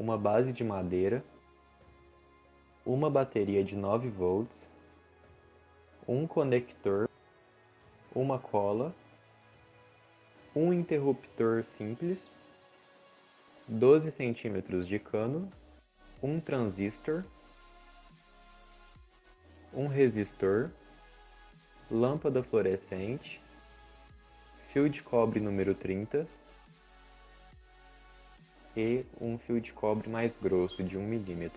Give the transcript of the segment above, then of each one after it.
uma base de madeira, uma bateria de 9 volts, um conector, uma cola, um interruptor simples, 12 cm de cano, um transistor, um resistor, lâmpada fluorescente, fio de cobre número 30 e um fio de cobre mais grosso de 1 mm.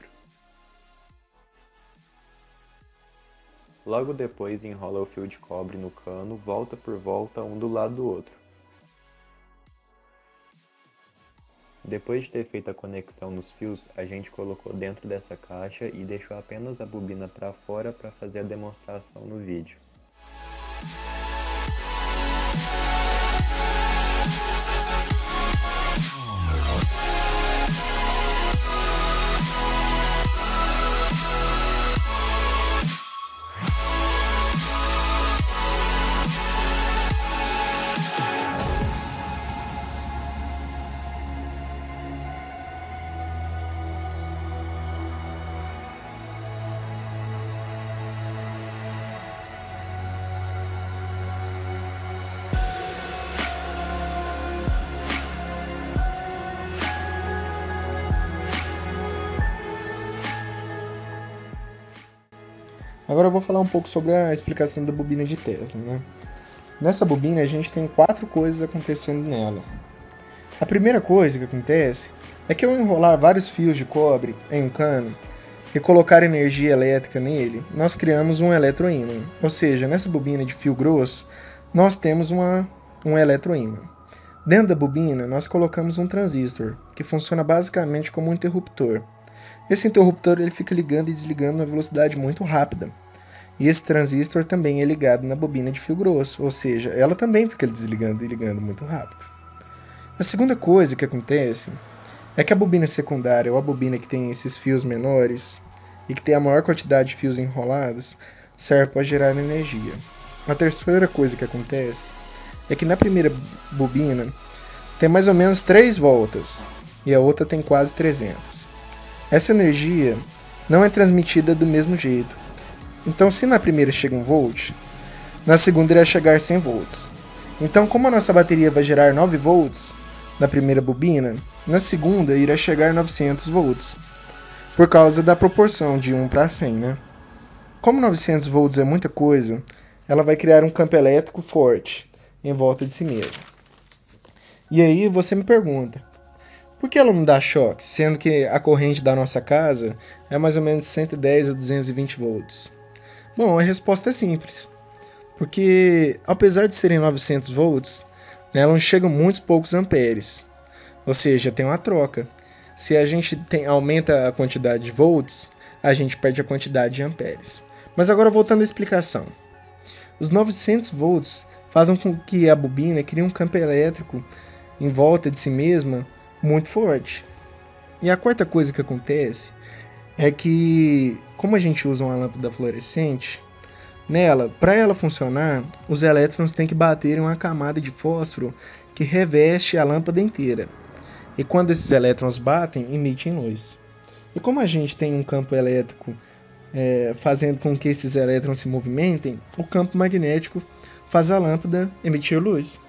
Logo depois enrola o fio de cobre no cano, volta por volta, um do lado do outro. Depois de ter feito a conexão nos fios, a gente colocou dentro dessa caixa e deixou apenas a bobina para fora para fazer a demonstração no vídeo. Agora eu vou falar um pouco sobre a explicação da bobina de Tesla, né? Nessa bobina a gente tem 4 coisas acontecendo nela. A primeira coisa que acontece é que ao enrolar vários fios de cobre em um cano e colocar energia elétrica nele, nós criamos um eletroímã. Ou seja, nessa bobina de fio grosso, nós temos um eletroímã. Dentro da bobina, nós colocamos um transistor, que funciona basicamente como um interruptor. Esse interruptor ele fica ligando e desligando na velocidade muito rápida. E esse transistor também é ligado na bobina de fio grosso, ou seja, ela também fica desligando e ligando muito rápido. A segunda coisa que acontece é que a bobina secundária, ou a bobina que tem esses fios menores e que tem a maior quantidade de fios enrolados, serve para gerar energia. A terceira coisa que acontece é que na primeira bobina tem mais ou menos 3 voltas e a outra tem quase 300. Essa energia não é transmitida do mesmo jeito. Então, se na primeira chega 1 volt, na segunda irá chegar 100 volts. Então, como a nossa bateria vai gerar 9 volts na primeira bobina, na segunda irá chegar 900 volts, por causa da proporção de 1 para 100, né? Como 900 volts é muita coisa, ela vai criar um campo elétrico forte em volta de si mesma. E aí você me pergunta, por que ela não dá choque, sendo que a corrente da nossa casa é mais ou menos 110 a 220 volts? Bom, a resposta é simples. Porque, apesar de serem 900 volts, ela não chega a muitos poucos amperes. Ou seja, tem uma troca. Se a gente aumenta a quantidade de volts, a gente perde a quantidade de amperes. Mas agora voltando à explicação. Os 900 volts fazem com que a bobina crie um campo elétrico em volta de si mesma muito forte. E a quarta coisa que acontece é que, como a gente usa uma lâmpada fluorescente, nela, para ela funcionar, os elétrons têm que bater em uma camada de fósforo que reveste a lâmpada inteira. E quando esses elétrons batem, emitem luz. E como a gente tem um campo elétrico fazendo com que esses elétrons se movimentem, o campo magnético faz a lâmpada emitir luz.